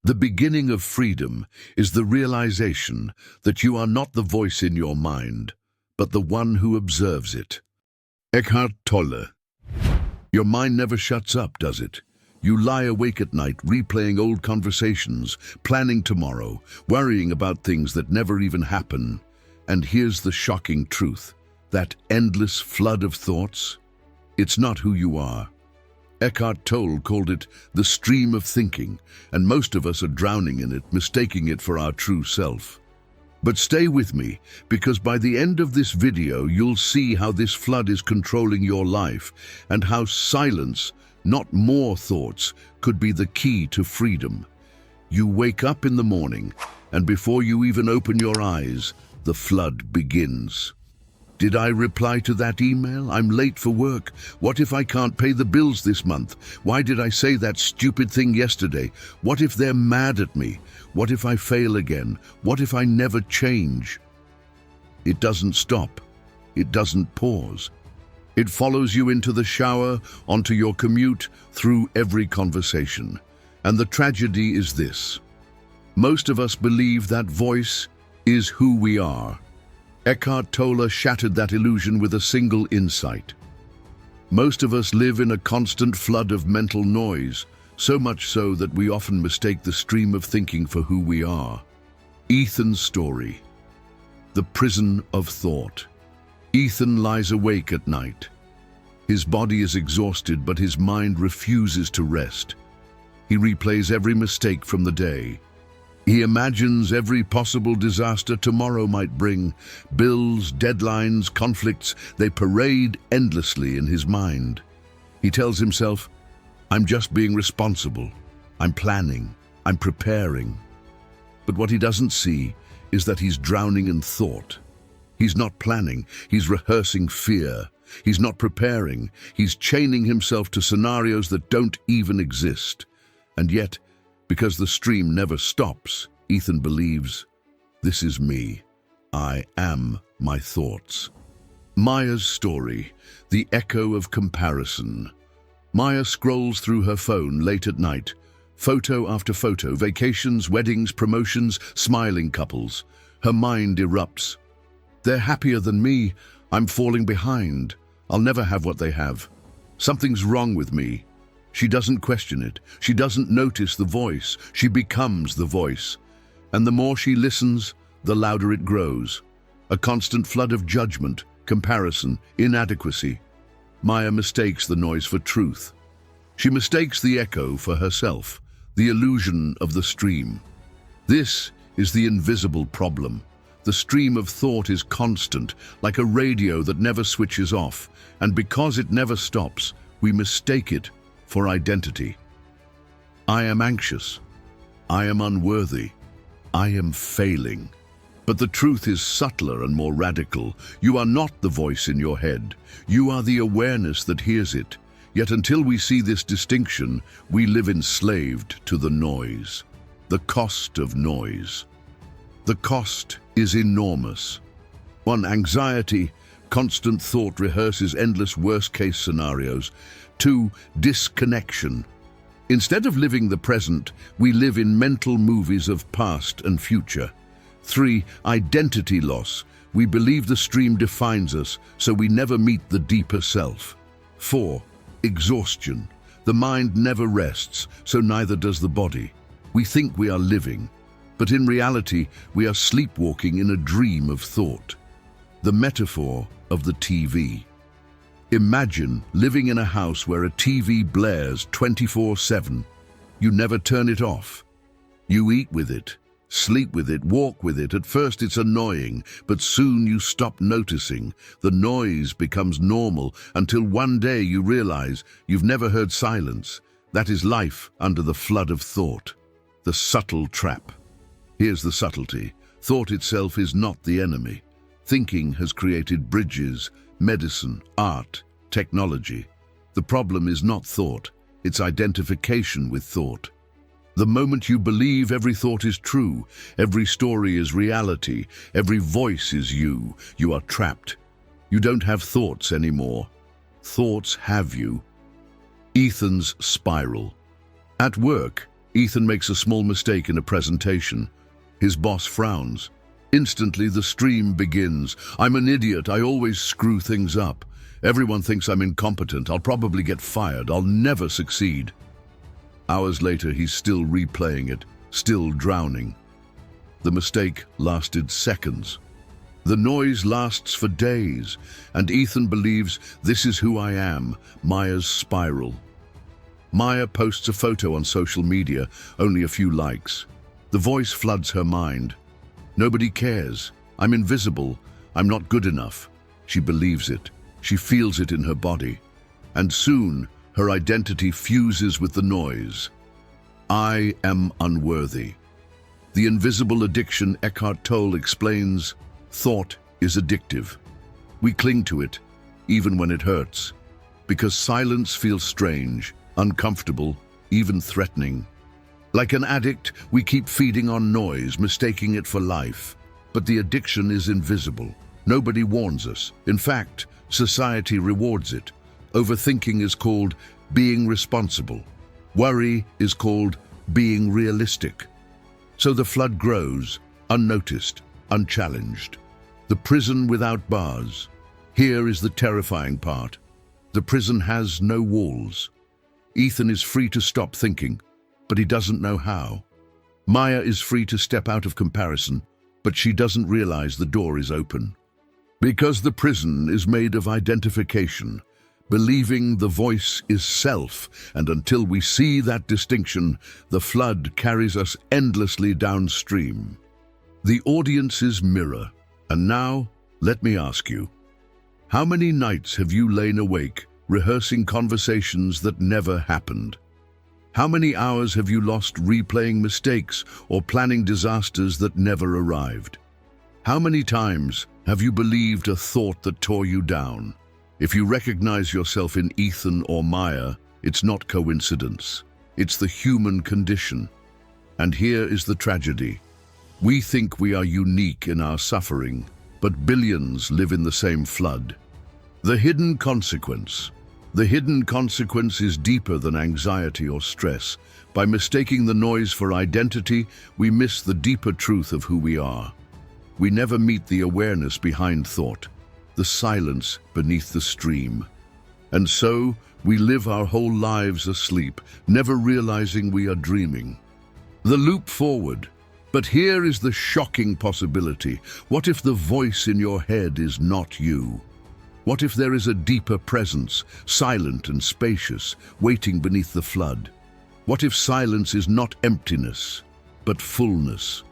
The beginning of freedom is the realization that you are not the voice in your mind, but the one who observes it. Eckhart Tolle. Your mind never shuts up, does it? You lie awake at night, replaying old conversations, planning tomorrow, worrying about things that never even happen. And here's the shocking truth. That endless flood of thoughts, it's not who you are. Eckhart Tolle called it the stream of thinking, and most of us are drowning in it, mistaking it for our true self. But stay with me, because by the end of this video, you'll see how this flood is controlling your life, and how silence, not more thoughts, could be the key to freedom. You wake up in the morning, and before you even open your eyes, the flood begins. Did I reply to that email? I'm late for work. What if I can't pay the bills this month? Why did I say that stupid thing yesterday? What if they're mad at me? What if I fail again? What if I never change? It doesn't stop. It doesn't pause. It follows you into the shower, onto your commute, through every conversation. And the tragedy is this. Most of us believe that voice is who we are. Eckhart Tolle shattered that illusion with a single insight. Most of us live in a constant flood of mental noise, so much so that we often mistake the stream of thinking for who we are. Ethan's story. The prison of thought. Ethan lies awake at night. His body is exhausted, but his mind refuses to rest. He replays every mistake from the day. He imagines every possible disaster tomorrow might bring. Bills, deadlines, conflicts, they parade endlessly in his mind. He tells himself, I'm just being responsible. I'm planning. I'm preparing. But what he doesn't see is that he's drowning in thought. He's not planning. He's rehearsing fear. He's not preparing. He's chaining himself to scenarios that don't even exist. And yet, because the stream never stops, Ethan believes, this is me. I am my thoughts. Maya's story, the echo of comparison. Maya scrolls through her phone late at night, photo after photo, vacations, weddings, promotions, smiling couples. Her mind erupts. They're happier than me. I'm falling behind. I'll never have what they have. Something's wrong with me. She doesn't question it. She doesn't notice the voice. She becomes the voice. And the more she listens, the louder it grows. A constant flood of judgment, comparison, inadequacy. Maya mistakes the noise for truth. She mistakes the echo for herself, the illusion of the stream. This is the invisible problem. The stream of thought is constant, like a radio that never switches off. And because it never stops, we mistake it for identity. I am anxious. I am unworthy. I am failing. But the truth is subtler and more radical. You are not the voice in your head. You are the awareness that hears it. Yet until we see this distinction, we live enslaved to the noise. The cost of noise. The cost is enormous. 1. Anxiety. Constant thought rehearses endless worst-case scenarios. 2. Disconnection. Instead of living the present, we live in mental movies of past and future. 3. Identity loss. We believe the stream defines us, so we never meet the deeper self. 4. Exhaustion. The mind never rests, so neither does the body. We think we are living, but in reality, we are sleepwalking in a dream of thought. The metaphor of the TV. Imagine living in a house where a TV blares 24/7. You never turn it off. You eat with it, sleep with it, walk with it. At first it's annoying, but soon you stop noticing. The noise becomes normal until one day you realize you've never heard silence. That is life under the flood of thought. The subtle trap. Here's the subtlety. Thought itself is not the enemy. Thinking has created bridges, medicine, art, technology. The problem is not thought, it's identification with thought. The moment you believe every thought is true, every story is reality, every voice is you, you are trapped. You don't have thoughts anymore. Thoughts have you. Ethan's spiral. At work, Ethan makes a small mistake in a presentation. His boss frowns. Instantly, the stream begins. I'm an idiot. I always screw things up. Everyone thinks I'm incompetent. I'll probably get fired. I'll never succeed. Hours later, he's still replaying it, still drowning. The mistake lasted seconds. The noise lasts for days, and Ethan believes this is who I am, Maya's spiral. Maya posts a photo on social media, only a few likes. The voice floods her mind. Nobody cares. I'm invisible. I'm not good enough. She believes it. She feels it in her body. And soon, her identity fuses with the noise. I am unworthy. The invisible addiction Eckhart Tolle explains, thought is addictive. We cling to it, even when it hurts, because silence feels strange, uncomfortable, even threatening. Like an addict, we keep feeding on noise, mistaking it for life. But the addiction is invisible. Nobody warns us. In fact, society rewards it. Overthinking is called being responsible. Worry is called being realistic. So the flood grows, unnoticed, unchallenged. The prison without bars. Here is the terrifying part. The prison has no walls. Ethan is free to stop thinking, but he doesn't know how. Maya is free to step out of comparison, but she doesn't realize the door is open. Because the prison is made of identification, believing the voice is self, and until we see that distinction, the flood carries us endlessly downstream. The audience's mirror. And now, let me ask you, how many nights have you lain awake, rehearsing conversations that never happened? How many hours have you lost replaying mistakes or planning disasters that never arrived? How many times have you believed a thought that tore you down? If you recognize yourself in Ethan or Maya, it's not coincidence. It's the human condition. And here is the tragedy. We think we are unique in our suffering, but billions live in the same flood. The hidden consequence. The hidden consequence is deeper than anxiety or stress. By mistaking the noise for identity, we miss the deeper truth of who we are. We never meet the awareness behind thought, the silence beneath the stream. And so, we live our whole lives asleep, never realizing we are dreaming. The loop forward. But here is the shocking possibility. What if the voice in your head is not you? What if there is a deeper presence, silent and spacious, waiting beneath the flood? What if silence is not emptiness, but fullness?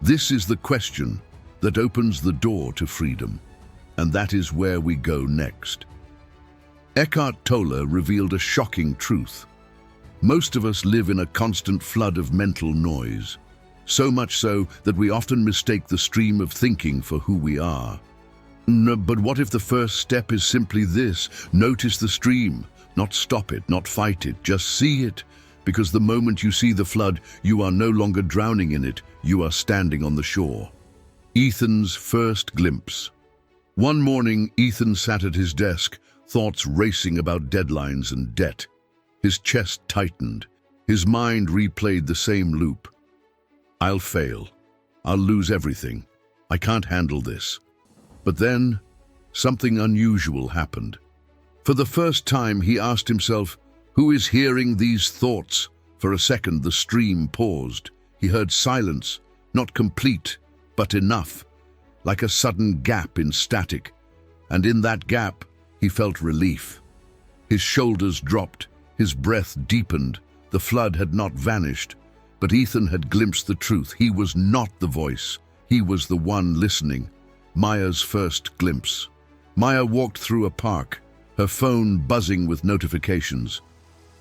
This is the question that opens the door to freedom. And that is where we go next. Eckhart Tolle revealed a shocking truth. Most of us live in a constant flood of mental noise. So much so that we often mistake the stream of thinking for who we are. But what if the first step is simply this? Notice the stream, not stop it, not fight it, just see it. Because the moment you see the flood, you are no longer drowning in it, you are standing on the shore. Ethan's first glimpse. One morning, Ethan sat at his desk, thoughts racing about deadlines and debt. His chest tightened. His mind replayed the same loop. I'll fail. I'll lose everything. I can't handle this. But then, something unusual happened. For the first time, he asked himself, who is hearing these thoughts? For a second, the stream paused. He heard silence, not complete, but enough, like a sudden gap in static. And in that gap, he felt relief. His shoulders dropped, his breath deepened. The flood had not vanished. But Ethan had glimpsed the truth. He was not the voice. He was the one listening. Maya's first glimpse. Maya walked through a park, her phone buzzing with notifications.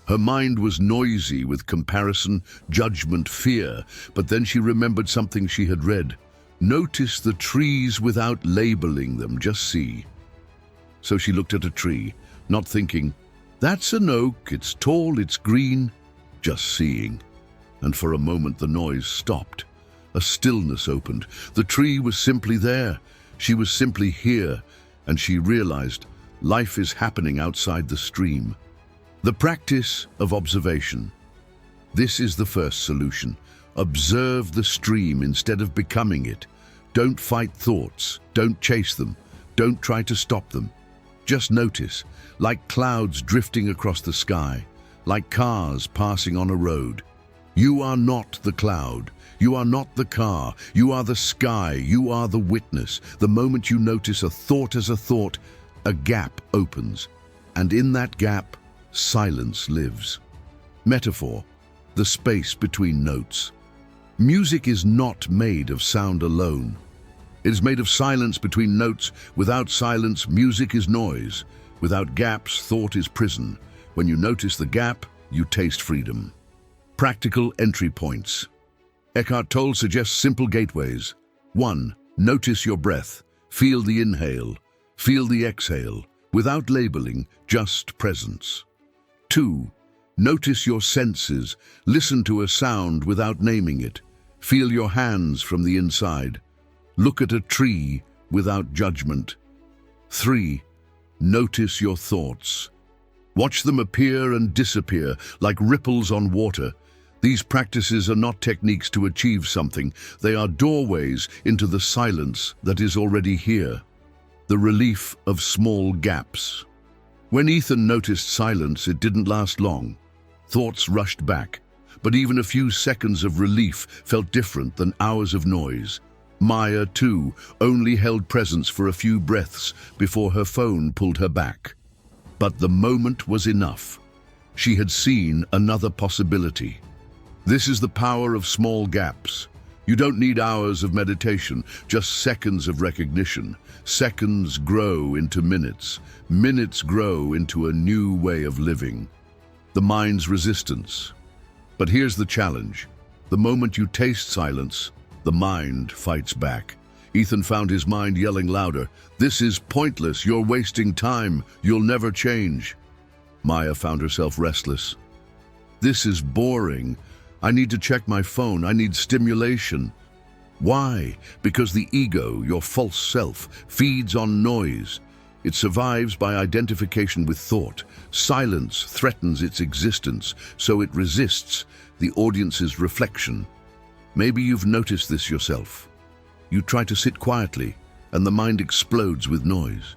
Her mind was noisy with comparison, judgment, fear, but then she remembered something she had read. Notice the trees without labeling them, just see. So she looked at a tree, not thinking, that's an oak, it's tall, it's green, just seeing. And for a moment the noise stopped. A stillness opened. The tree was simply there. She was simply here, and she realized life is happening outside the stream. The practice of observation. This is the first solution. Observe the stream instead of becoming it. Don't fight thoughts. Don't chase them. Don't try to stop them. Just notice, like clouds drifting across the sky, like cars passing on a road. You are not the cloud. You are not the car. You are the sky. You are the witness. The moment you notice a thought as a thought, a gap opens. And in that gap, silence lives. Metaphor, the space between notes. Music is not made of sound alone. It is made of silence between notes. Without silence, music is noise. Without gaps, thought is prison. When you notice the gap, you taste freedom. Practical entry points. Eckhart Tolle suggests simple gateways. 1. Notice your breath. Feel the inhale. Feel the exhale. Without labeling, just presence. 2. Notice your senses. Listen to a sound without naming it. Feel your hands from the inside. Look at a tree without judgment. 3. Notice your thoughts. Watch them appear and disappear like ripples on water. These practices are not techniques to achieve something. They are doorways into the silence that is already here. The relief of small gaps. When Ethan noticed silence, it didn't last long. Thoughts rushed back, but even a few seconds of relief felt different than hours of noise. Maya, too, only held presence for a few breaths before her phone pulled her back. But the moment was enough. She had seen another possibility. This is the power of small gaps. You don't need hours of meditation, just seconds of recognition. Seconds grow into minutes. Minutes grow into a new way of living. The mind's resistance. But here's the challenge. The moment you taste silence, the mind fights back. Ethan found his mind yelling louder, "This is pointless, you're wasting time, you'll never change." Maya found herself restless. "This is boring. I need to check my phone, I need stimulation." Why? Because the ego, your false self, feeds on noise. It survives by identification with thought. Silence threatens its existence, so it resists the audience's reflection. Maybe you've noticed this yourself. You try to sit quietly, and the mind explodes with noise.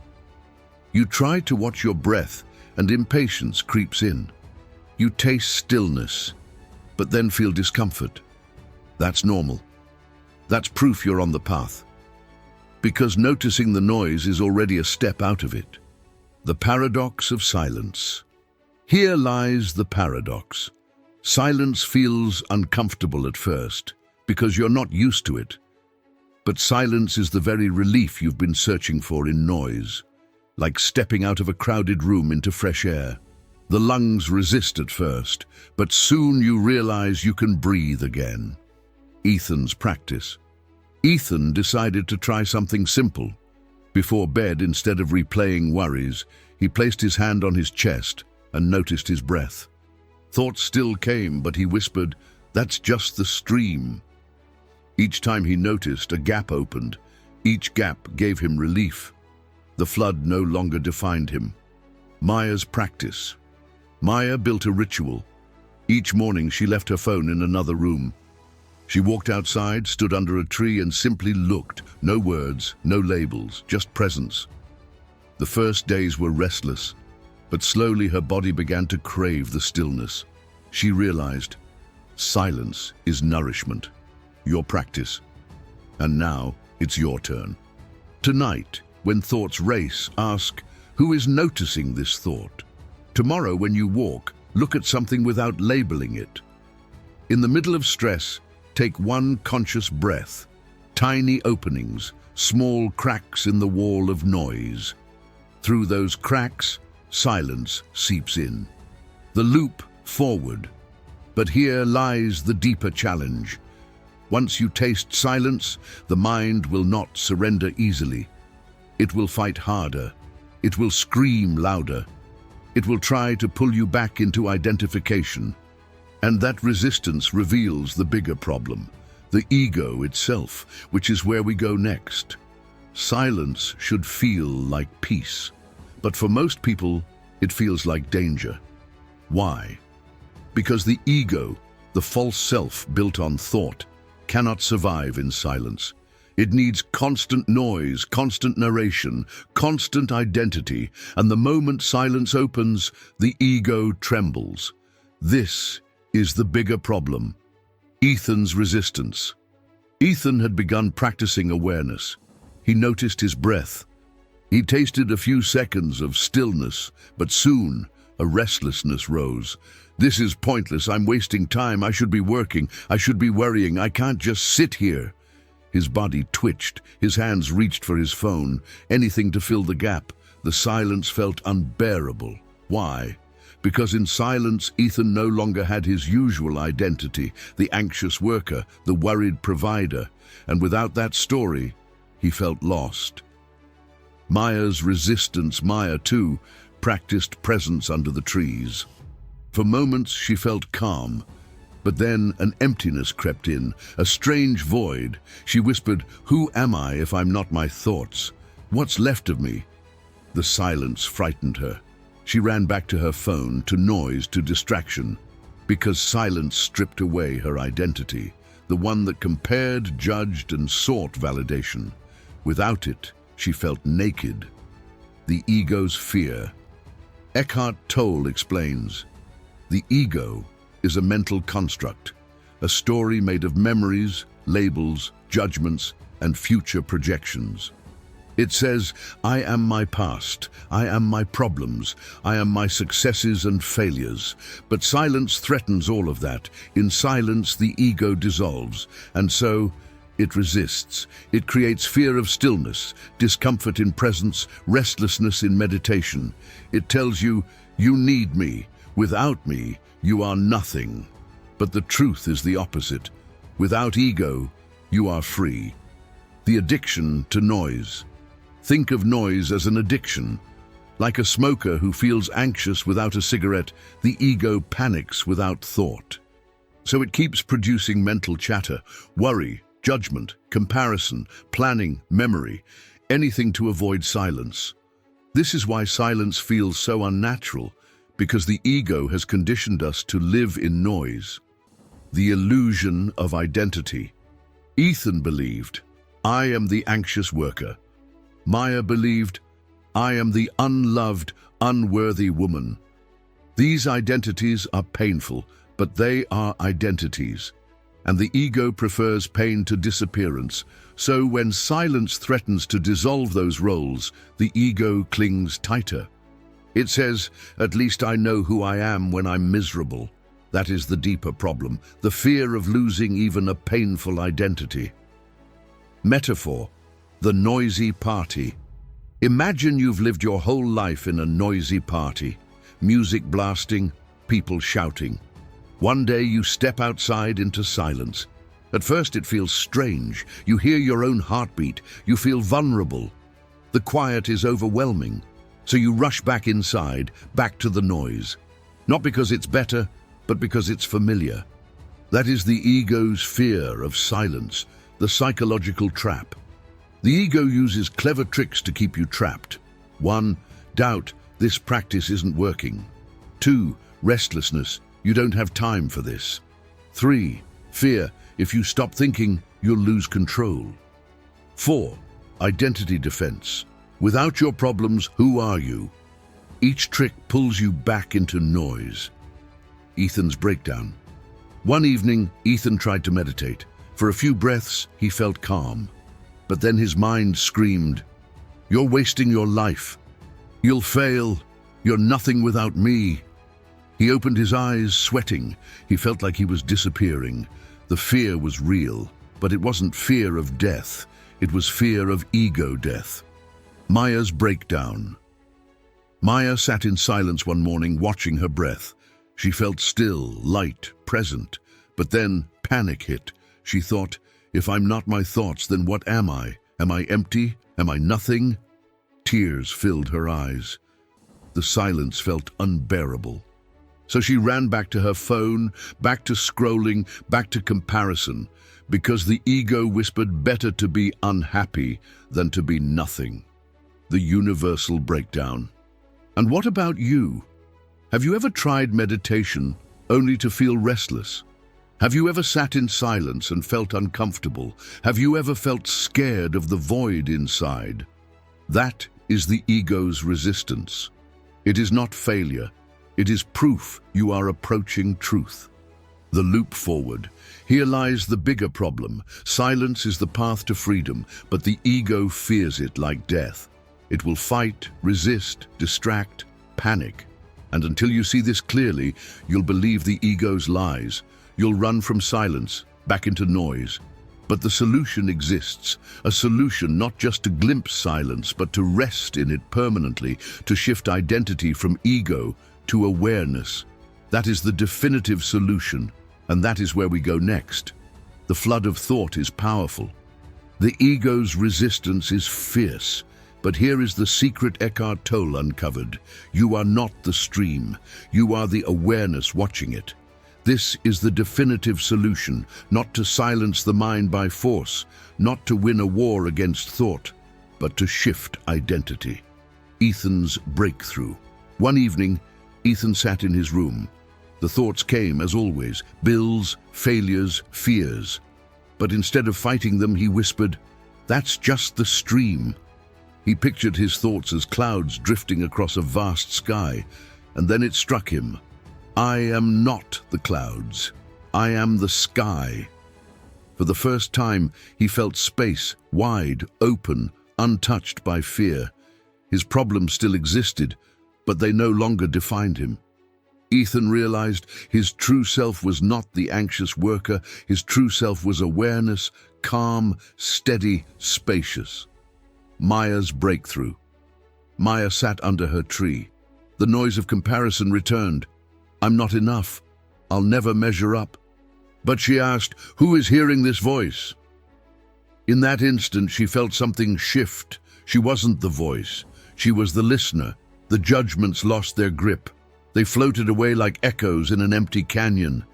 You try to watch your breath, and impatience creeps in. You taste stillness, but then feel discomfort. That's normal. That's proof you're on the path. Because noticing the noise is already a step out of it. The paradox of silence. Here lies the paradox. Silence feels uncomfortable at first, because you're not used to it. But silence is the very relief you've been searching for in noise, like stepping out of a crowded room into fresh air. The lungs resist at first, but soon you realize you can breathe again. Ethan's practice. Ethan decided to try something simple. Before bed, instead of replaying worries, he placed his hand on his chest and noticed his breath. Thoughts still came, but he whispered, "That's just the stream." Each time he noticed, a gap opened. Each gap gave him relief. The flood no longer defined him. Maya's practice. Maya built a ritual. Each morning she left her phone in another room. She walked outside, stood under a tree and simply looked. No words, no labels, just presence. The first days were restless, but slowly her body began to crave the stillness. She realized, silence is nourishment. Your practice. And now it's your turn. Tonight, when thoughts race, ask, who is noticing this thought? Tomorrow, when you walk, look at something without labeling it. In the middle of stress, take one conscious breath. Tiny openings, small cracks in the wall of noise. Through those cracks, silence seeps in. The loop forward. But here lies the deeper challenge. Once you taste silence, the mind will not surrender easily. It will fight harder. It will scream louder. It will try to pull you back into identification. And that resistance reveals the bigger problem, the ego itself, which is where we go next. Silence should feel like peace, but for most people, it feels like danger. Why? Because the ego, The false self built on thought cannot survive in silence. It needs constant noise, constant narration, constant identity, and the moment silence opens, the ego trembles. This is the bigger problem. Ethan's resistance. Ethan had begun practicing awareness. He noticed his breath. He tasted a few seconds of stillness, but soon a restlessness rose. This is pointless. I'm wasting time. I should be working. I should be worrying. I can't just sit here. His body twitched. His hands reached for his phone. Anything to fill the gap. The silence felt unbearable. Why? Because in silence, Ethan no longer had his usual identity, the anxious worker, the worried provider. And without that story, he felt lost. Maya's resistance. Maya, too, practiced presence under the trees. For moments, she felt calm. But then an emptiness crept in, a strange void. She whispered, "Who am I if I'm not my thoughts? What's left of me?" The silence frightened her. She ran back to her phone, to noise, to distraction, because silence stripped away her identity, the one that compared, judged, and sought validation. Without it, she felt naked. The ego's fear. Eckhart Tolle explains, the ego is a mental construct, a story made of memories, labels, judgments, and future projections. It says, I am my past, I am my problems, I am my successes and failures. But silence threatens all of that. In silence, the ego dissolves, and so it resists. It creates fear of stillness, discomfort in presence, restlessness in meditation. It tells you, you need me. Without me, you are nothing. But the truth is the opposite. Without ego, you are free. The addiction to noise. Think of noise as an addiction. Like a smoker who feels anxious without a cigarette, the ego panics without thought. So it keeps producing mental chatter, worry, judgment, comparison, planning, memory, anything to avoid silence. This is why silence feels so unnatural, because the ego has conditioned us to live in noise. The illusion of identity. Ethan believed, I am the anxious worker. Maya believed, I am the unloved, unworthy woman. These identities are painful, but they are identities. And the ego prefers pain to disappearance. So when silence threatens to dissolve those roles, the ego clings tighter. It says, at least I know who I am when I'm miserable. That is the deeper problem, the fear of losing even a painful identity. Metaphor, the noisy party. Imagine you've lived your whole life in a noisy party. Music blasting, people shouting. One day you step outside into silence. At first it feels strange. You hear your own heartbeat. You feel vulnerable. The quiet is overwhelming. So you rush back inside, back to the noise. Not because it's better, but because it's familiar. That is the ego's fear of silence, the psychological trap. The ego uses clever tricks to keep you trapped. 1. Doubt, this practice isn't working. 2. Restlessness, you don't have time for this. 3. Fear, if you stop thinking, you'll lose control. 4. Identity defense. Without your problems, who are you? Each trick pulls you back into noise. Ethan's breakdown. One evening, Ethan tried to meditate. For a few breaths, he felt calm. But then his mind screamed, you're wasting your life. You'll fail. You're nothing without me. He opened his eyes, sweating. He felt like he was disappearing. The fear was real, but it wasn't fear of death. It was fear of ego death. Maya's breakdown. Maya sat in silence one morning, watching her breath. She felt still, light, present. But then panic hit. She thought, if I'm not my thoughts, then what am I? Am I empty? Am I nothing? Tears filled her eyes. The silence felt unbearable. So she ran back to her phone, back to scrolling, back to comparison, because the ego whispered better to be unhappy than to be nothing. The universal breakdown. And what about you? Have you ever tried meditation only to feel restless? Have you ever sat in silence and felt uncomfortable? Have you ever felt scared of the void inside? That is the ego's resistance. It is not failure. It is proof you are approaching truth. The loop forward. Here lies the bigger problem. Silence is the path to freedom, but the ego fears it like death. It will fight, resist, distract, panic. And until you see this clearly, you'll believe the ego's lies. You'll run from silence, back into noise. But the solution exists. A solution not just to glimpse silence, but to rest in it permanently, to shift identity from ego to awareness. That is the definitive solution, and that is where we go next. The flood of thought is powerful. The ego's resistance is fierce. But here is the secret Eckhart Tolle uncovered. You are not the stream. You are the awareness watching it. This is the definitive solution, not to silence the mind by force, not to win a war against thought, but to shift identity. Ethan's breakthrough. One evening, Ethan sat in his room. The thoughts came, as always, bills, failures, fears. But instead of fighting them, he whispered, "That's just the stream." He pictured his thoughts as clouds drifting across a vast sky, and then it struck him. I am not the clouds. I am the sky. For the first time, he felt space, wide, open, untouched by fear. His problems still existed, but they no longer defined him. Ethan realized his true self was not the anxious worker. His true self was awareness, calm, steady, spacious. Maya's breakthrough. Maya sat under her tree. The noise of comparison returned. I'm not enough. I'll never measure up. But she asked, who is hearing this voice? In that instant, she felt something shift. She wasn't the voice. She was the listener. The judgments lost their grip. They floated away like echoes in an empty canyon.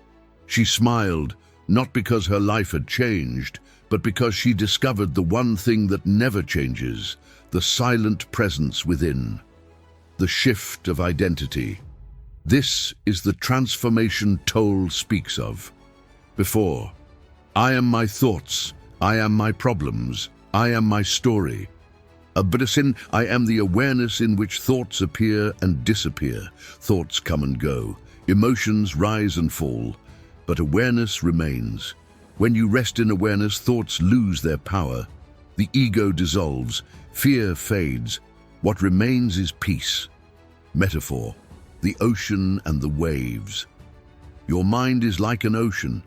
She smiled, not because her life had changed, but because she discovered the one thing that never changes, the silent presence within. The shift of identity. This is the transformation Tolle speaks of. Before, I am my thoughts, I am my problems, I am my story. Abhidasin, I am the awareness in which thoughts appear and disappear. Thoughts come and go, emotions rise and fall, but awareness remains. When you rest in awareness, thoughts lose their power. The ego dissolves, fear fades. What remains is peace. Metaphor. The ocean and the waves. Your mind is like an ocean.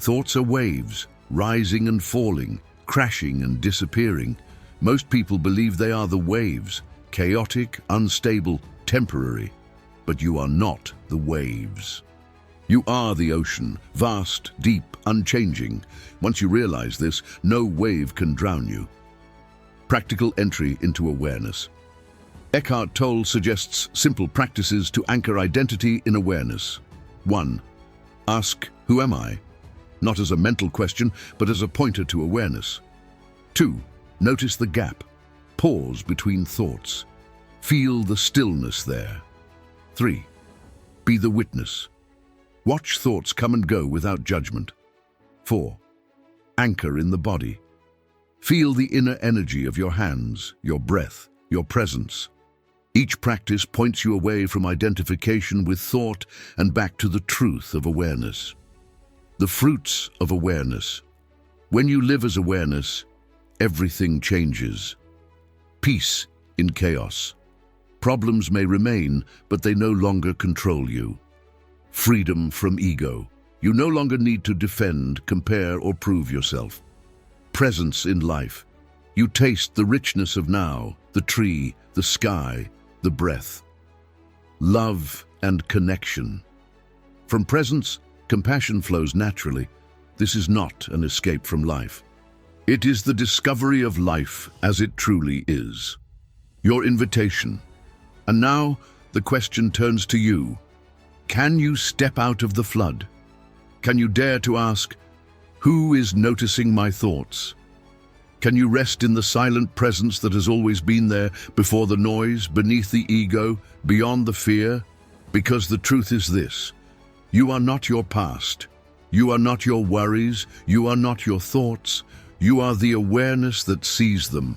Thoughts are waves, rising and falling, crashing and disappearing. Most people believe they are the waves, chaotic, unstable, temporary. But you are not the waves. You are the ocean, vast, deep, unchanging. Once you realize this, no wave can drown you. Practical entry into awareness. Eckhart Tolle suggests simple practices to anchor identity in awareness. 1. Ask, who am I? Not as a mental question, but as a pointer to awareness. 2. Notice the gap. Pause between thoughts. Feel the stillness there. 3. Be the witness. Watch thoughts come and go without judgment. 4. Anchor in the body. Feel the inner energy of your hands, your breath, your presence. Each practice points you away from identification with thought and back to the truth of awareness. The fruits of awareness. When you live as awareness, everything changes. Peace in chaos. Problems may remain, but they no longer control you. Freedom from ego. You no longer need to defend, compare, or prove yourself. Presence in life. You taste the richness of now, the tree, the sky, the breath. Love and connection. From presence, compassion flows naturally. This is not an escape from life. It is the discovery of life as it truly is. Your invitation. And now, the question turns to you. Can you step out of the flood? Can you dare to ask, who is noticing my thoughts? Can you rest in the silent presence that has always been there, before the noise, beneath the ego, beyond the fear? Because the truth is this: you are not your past. You are not your worries, you are not your thoughts, you are the awareness that sees them.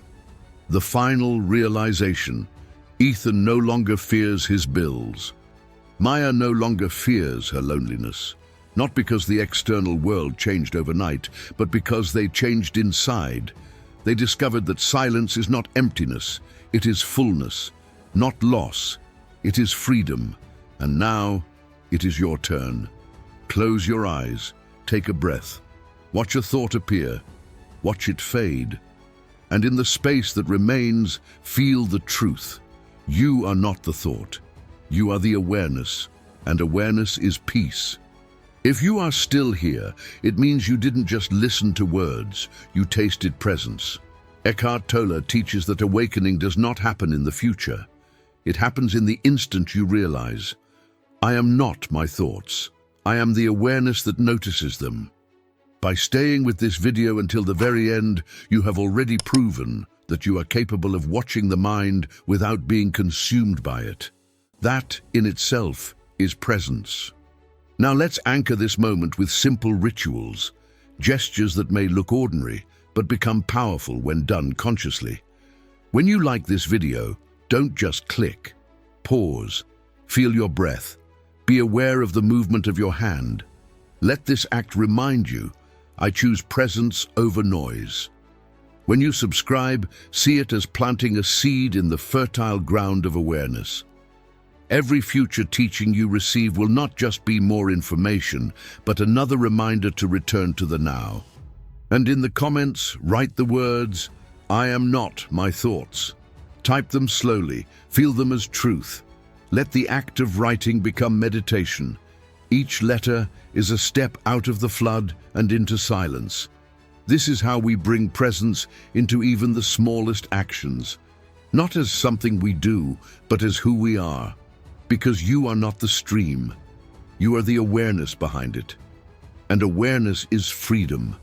The final realization: Ethan no longer fears his bills. Maya no longer fears her loneliness, not because the external world changed overnight, but because they changed inside. They discovered that silence is not emptiness, it is fullness, not loss, it is freedom. And now, it is your turn. Close your eyes, take a breath, watch a thought appear, watch it fade, and in the space that remains, feel the truth. You are not the thought, you are the awareness, and awareness is peace. If you are still here, it means you didn't just listen to words, you tasted presence. Eckhart Tolle teaches that awakening does not happen in the future. It happens in the instant you realize, I am not my thoughts. I am the awareness that notices them. By staying with this video until the very end, you have already proven that you are capable of watching the mind without being consumed by it. That, in itself, is presence. Now let's anchor this moment with simple rituals, gestures that may look ordinary, but become powerful when done consciously. When you like this video, don't just click. Pause. Feel your breath. Be aware of the movement of your hand. Let this act remind you, I choose presence over noise. When you subscribe, see it as planting a seed in the fertile ground of awareness. Every future teaching you receive will not just be more information, but another reminder to return to the now. And in the comments, write the words, I am not my thoughts. Type them slowly, feel them as truth. Let the act of writing become meditation. Each letter is a step out of the flood and into silence. This is how we bring presence into even the smallest actions, not as something we do, but as who we are. Because you are not the stream, you are the awareness behind it. And awareness is freedom.